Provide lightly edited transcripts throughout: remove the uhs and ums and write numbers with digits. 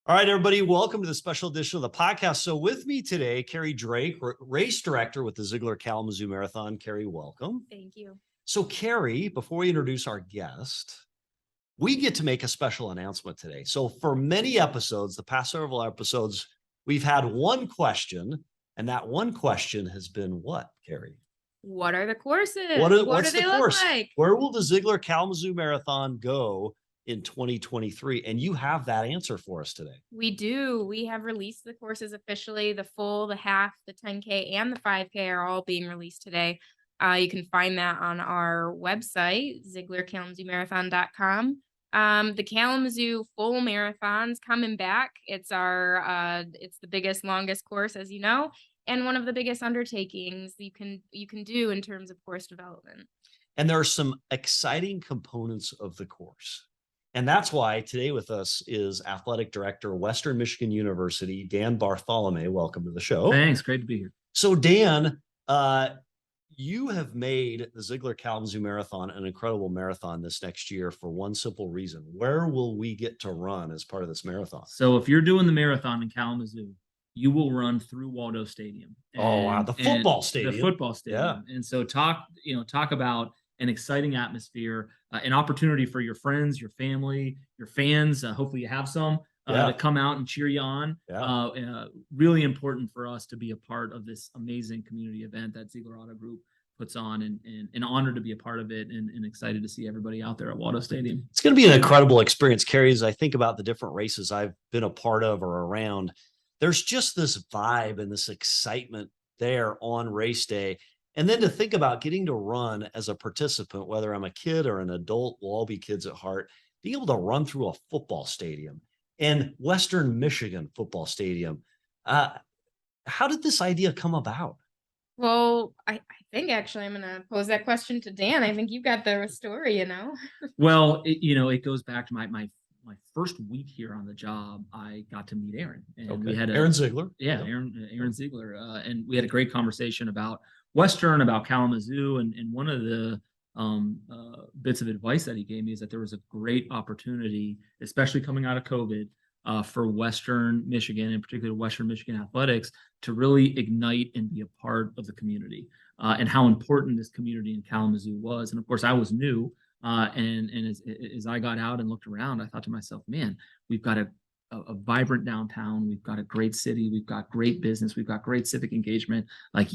All right, everybody, welcome to the special edition of the podcast. So with me today, Carrie Drake, race director with the Zeigler Kalamazoo Marathon. Carrie, welcome. Thank you. So Carrie, before we introduce our guest, we get to make a special announcement today. So for many episodes, the past several episodes, we've had one question, and that one question has been what, Carrie? What are the courses? What's do they the look course? like? Where will the Zeigler Kalamazoo Marathon go in 2023? And you have that answer for us today. We do. We have released the courses officially. The full, the half, the 10K, and the 5K are all being released today. You can find that on our website, ZeiglerKalamazooMarathon.com. The Kalamazoo full marathon's coming back. It's it's the biggest, longest course, as you know, and one of the biggest undertakings you can do in terms of course development. And there are some exciting components of the course. And that's why today with us is Athletic Director, Western Michigan University, Dan Bartholomae. Welcome to the show. Thanks. Great to be here. So Dan, you have made the Zeigler Kalamazoo Marathon an incredible marathon this next year for one simple reason. Where will we get to run as part of this marathon? So if you're doing the marathon in Kalamazoo, you will run through Waldo Stadium. Oh, wow. The football stadium. The football stadium. Yeah. And so talk about an exciting atmosphere, an opportunity for your friends, your family, your fans. Hopefully you have some to come out and cheer you on. Yeah. Really important for us to be a part of this amazing community event that Zeigler Auto Group puts on, and an honor to be a part of it, and excited to see everybody out there at Waldo Stadium. It's going to be an incredible experience, Carrie. As I think about the different races I've been a part of or around, there's just this vibe and this excitement there on race day. And then to think about getting to run as a participant, whether I'm a kid or an adult, we'll all be kids at heart, being able to run through a football stadium and Western Michigan football stadium. How did this idea come about? Well, I think actually I'm going to pose that question to Dan. I think you've got the story, Well, it goes back to my first week here on the job. I got to meet Aaron, and we had Aaron Zeigler. Yeah, Aaron Zeigler. And we had a great conversation about Western, about Kalamazoo. And one of the bits of advice that he gave me is that there was a great opportunity, especially coming out of COVID, for Western Michigan, in particular Western Michigan athletics, to really ignite and be a part of the community, and how important this community in Kalamazoo was. And of course, I was new. And as I got out and looked around, I thought to myself, man, we've got a vibrant downtown. We've got a great city. We've got great business. We've got great civic engagement. Like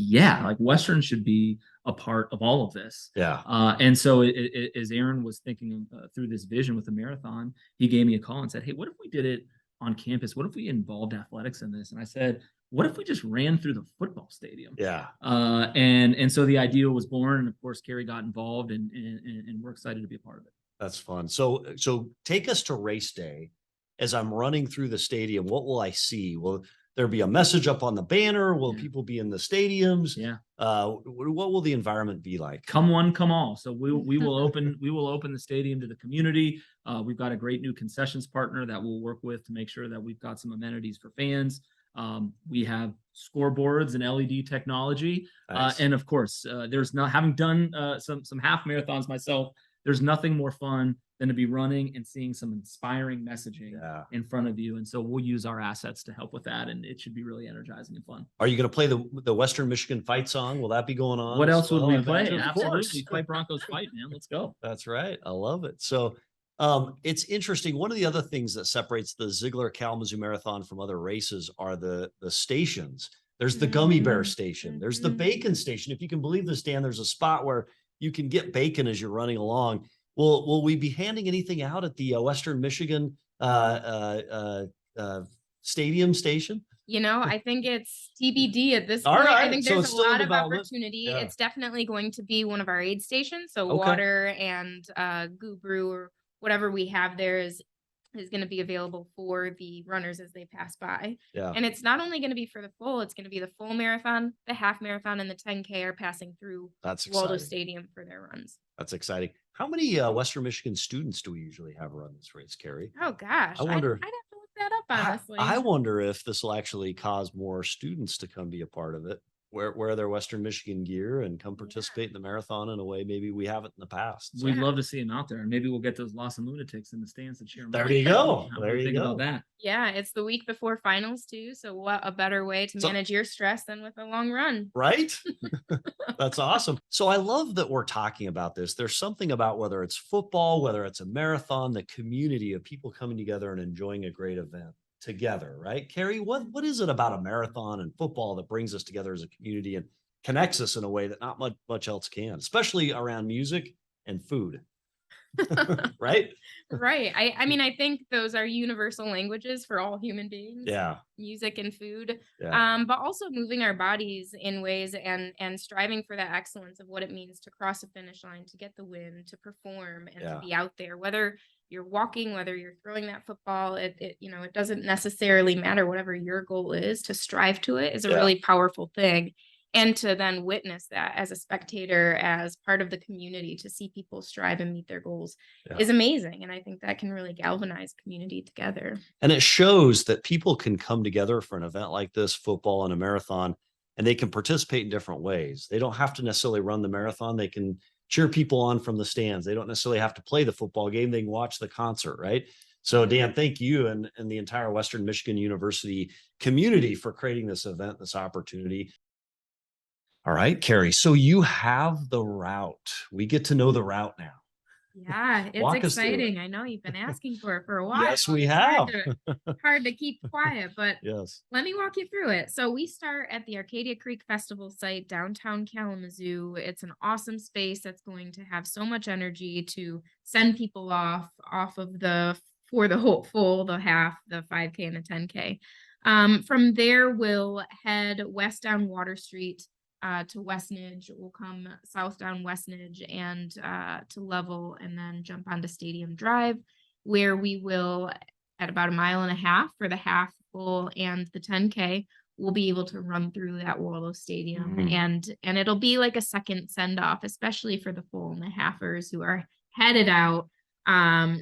Western should be a part of all of this. Yeah. And so as Aaron was thinking through this vision with the marathon, he gave me a call and said, hey, what if we did it on campus? What if we involved athletics in this? And I said, what if we just ran through the football stadium? Yeah. And so the idea was born, and of course, Carrie got involved, and we're excited to be a part of it. That's fun. So take us to race day. As I'm running through the stadium, what will I see? Will there be a message up on the banner? Will people be in the stadiums? Yeah. What will the environment be like? Come one, come all. So we will open the stadium to the community. We've got a great new concessions partner that we'll work with to make sure that we've got some amenities for fans. We have scoreboards and LED technology. Nice. And of course, there's not, having done some half marathons myself, there's nothing more fun than to be running and seeing some inspiring messaging in front of you. And so we'll use our assets to help with that, and it should be really energizing and fun. Are you going to play the Western Michigan fight song? Will that be going on? What else would we play? Absolutely. Play Broncos fight, man. Let's go. That's right. I love it. So it's interesting. One of the other things that separates the Zeigler Kalamazoo Marathon from other races are the stations. There's the gummy bear station. There's the bacon station. If you can believe this, Dan, there's a spot where you can get bacon as you're running along. Will we be handing anything out at the Western Michigan stadium station? I think it's TBD at this All point. right. I think So there's it's a still in lot of development. opportunity. Yeah. It's definitely going to be one of our aid stations. So Okay. water and Goo Brew or whatever we have there is going to be available for the runners as they pass by. Yeah. And it's not only going to be for the full, it's going to be the full marathon, the half marathon, and the 10K are passing through Waldo Stadium for their runs. That's exciting. How many Western Michigan students do we usually have run this race, Carrie? Oh, gosh. I wonder. I'd have to look that up, honestly. I wonder if this will actually cause more students to come be a part of it. wear their Western Michigan gear and come participate in the marathon in a way maybe we haven't in the past. So We'd love to see him out there, and maybe we'll get those Lawson lunatics in the stands to cheer him there on. you go. What There do you you think go. about that? Yeah, it's the week before finals too. So what a better way to So- manage your stress than with a long run. Right? That's awesome. So I love that we're talking about this. There's something about whether it's football, whether it's a marathon, the community of people coming together and enjoying a great event together, right? Carrie, what is it about a marathon and football that brings us together as a community and connects us in a way that not much else can, especially around music and food? Right? Right. I mean, I think those are universal languages for all human beings. Yeah. Music and food. Yeah. But also moving our bodies in ways and striving for that excellence of what it means to cross a finish line, to get the win, to perform and Yeah. to be out there, whether you're walking, whether you're throwing that football, it doesn't necessarily matter. Whatever your goal is, to strive to it is a Yeah. really powerful thing. And to then witness that as a spectator, as part of the community, to see people strive and meet their goals Yeah. is amazing. And I think that can really galvanize community together. And it shows that people can come together for an event like this, football and a marathon, and they can participate in different ways. They don't have to necessarily run the marathon. They can cheer people on from the stands. They don't necessarily have to play the football game. They can watch the concert, right? So Dan, thank you and the entire Western Michigan University community for creating this event, this opportunity. All right, Carrie. So you have the route. We get to know the route now. Yeah, it's Walk us through it. exciting. I know you've been asking for it for a while. Yes, we It's have. hard to keep quiet, but Yes. let me walk you through it. So we start at the Arcadia Creek Festival site, downtown Kalamazoo. It's an awesome space that's going to have so much energy to send people off of for the the half, the 5K and the 10K. From there, we'll head west down Water Street to Westnedge. We'll come south down Westnedge and to Level, and then jump onto Stadium Drive, where we will, at about 1.5 miles for the half, full, and the 10K, we'll be able to run through that Wallow Stadium, and it'll be like a second send off, especially for the full and the halfers who are headed out.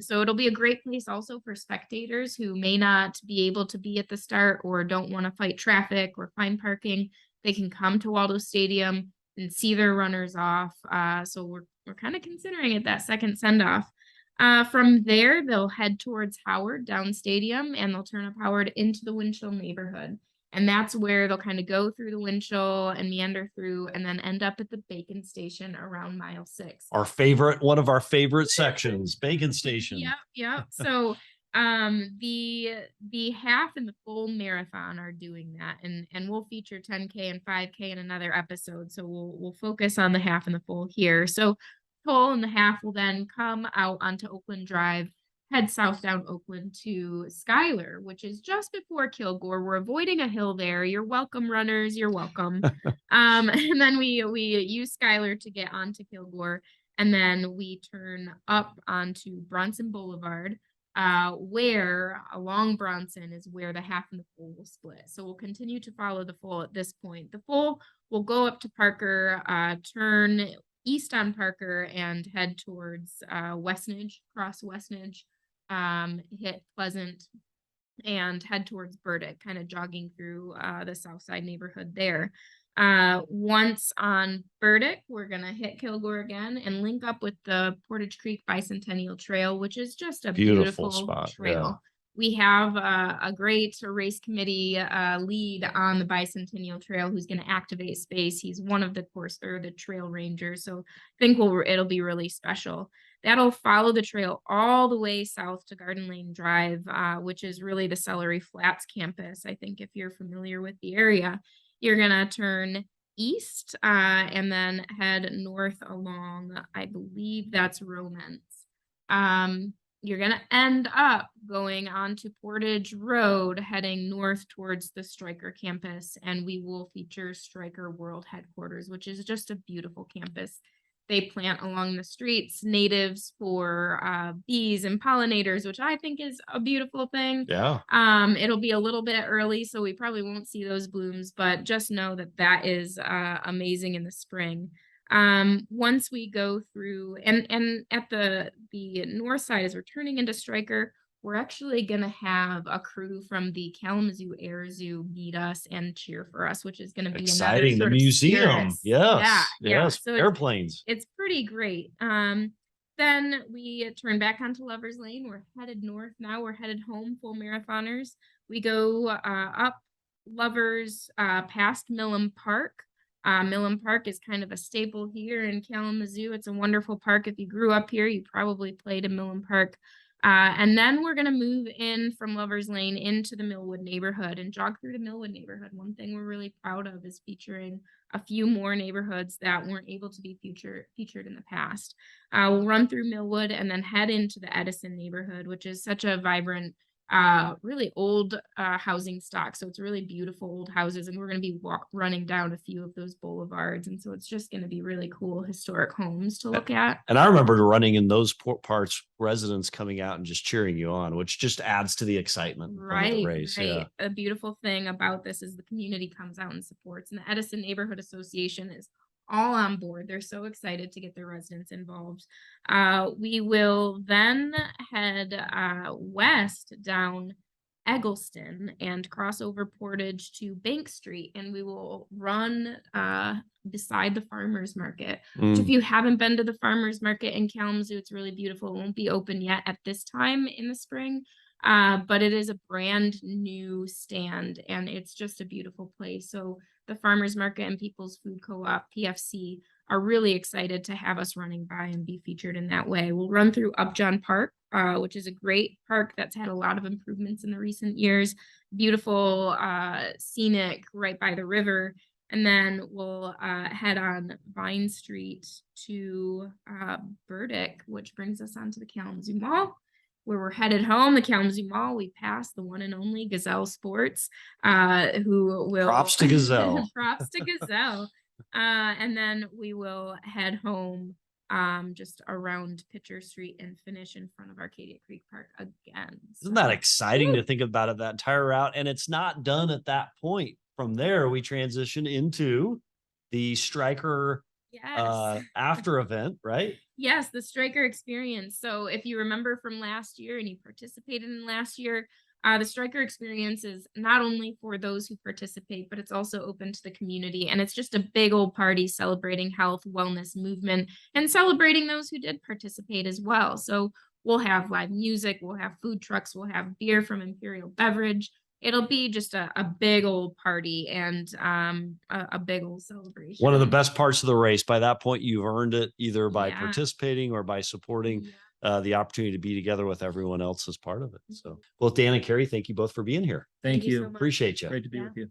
So it'll be a great place also for spectators who may not be able to be at the start or don't want to fight traffic or find parking. They can come to Waldo Stadium and see their runners off. So we're kind of considering it that second send off. From there, they'll head towards Howard down Stadium, and they'll turn up Howard into the Winchell neighborhood. And that's where they'll kind of go through the Winchell and meander through, and then end up at the Bacon Station around mile 6. One of our favorite sections, Bacon Station. Yep. So the half and the full marathon are doing that, and we'll feature 10K and 5K in another episode. So we'll focus on the half and the full here. So full and the half will then come out onto Oakland Drive, head south down Oakland to Zeigler, which is just before Kilgore. We're avoiding a hill there. You're welcome, runners. You're welcome. And then we use Zeigler to get onto Kilgore, and then we turn up onto Bronson Boulevard, where along Bronson is where the half and the full will split. So we'll continue to follow the full at this point. The full will go up to Parker, turn east on Parker, and head towards Westnedge, cross Westnedge, hit Pleasant, and head towards Burdick, kind of jogging through the south side neighborhood there. Once on Burdick, we're gonna hit Kilgore again and link up with the Portage Creek Bicentennial Trail, which is just a beautiful spot. trail. Yeah. We have a great race committee lead on the Bicentennial Trail who's going to activate space. He's one of the the trail rangers, so I think it'll be really special. That'll follow the trail all the way south to Garden Lane Drive, which is really the Celery Flats campus. I think if you're familiar with the area, you're gonna turn east and then head north along, I believe that's Romance. You're going to end up going onto Portage Road, heading north towards the Stryker campus, and we will feature Stryker World Headquarters, which is just a beautiful campus. They plant along the streets natives for bees and pollinators, which I think is a beautiful thing. Yeah. It'll be a little bit early, so we probably won't see those blooms, but just know that that is amazing in the spring. Once we go through and at the north side, as we're turning into Stryker, we're actually gonna have a crew from the Kalamazoo Air Zoo meet us and cheer for us, which is gonna be another Exciting. The sort of museum. spirit. Yeah, Yes. so Airplanes. it's pretty great. Then we turn back onto Lovers Lane. We're headed north now. We're headed home, full marathoners. We go up Lovers past Millam Park. Millam Park is kind of a staple here in Kalamazoo. It's a wonderful park. If you grew up here, you probably played in Millam Park. And then we're going to move in from Lovers Lane into the Millwood neighborhood and jog through the Millwood neighborhood. One thing we're really proud of is featuring a few more neighborhoods that weren't able to be featured in the past. We'll run through Millwood and then head into the Edison neighborhood, which is such a vibrant, really old housing stock. So it's really beautiful old houses, and we're going to be running down a few of those boulevards. And so it's just going to be really cool historic homes to look at. And I remember running in those parts, residents coming out and just cheering you on, which just adds to the excitement of the race. Right. Yeah. A beautiful thing about this is the community comes out and supports, and the Edison Neighborhood Association is all on board. They're so excited to get their residents involved. We will then head west down Eggleston and cross over Portage to Bank Street, and we will run beside the farmers market. Which if you haven't been to the farmers market in Kalamazoo, it's really beautiful. It won't be open yet at this time in the spring, but it is a brand new stand, and it's just a beautiful place. So the farmers market and People's Food Co-op, PFC, are really excited to have us running by and be featured in that way. We'll run through Upjohn Park, which is a great park that's had a lot of improvements in the recent years. Beautiful, scenic, right by the river. And then we'll head on Vine Street to Burdick, which brings us onto the Kalamazoo Mall, where we're headed home. The Kalamazoo Mall, we pass the one and only Gazelle Sports, who will Props to Gazelle. props to Gazelle. And then we will head home just around Pitcher Street and finish in front of Arcadia Creek Park again. Isn't that exciting to think about it, that entire route? And it's not done at that point. From there, we transition into the Striker after event, right? Yes, the Striker experience. So if you remember from last year and you participated in last year, the Striker experience is not only for those who participate, but it's also open to the community. And it's just a big old party celebrating health, wellness, movement, and celebrating those who did participate as well. So we'll have live music, we'll have food trucks, we'll have beer from Imperial Beverage. It'll be just a big old party and a big old celebration. One of the best parts of the race. By that point, you've earned it either by participating or by supporting the opportunity to be together with everyone else as part of it. So, well, Dan and Carrie, thank you both for being here. Thank you. So much. Appreciate you. Great to be with you.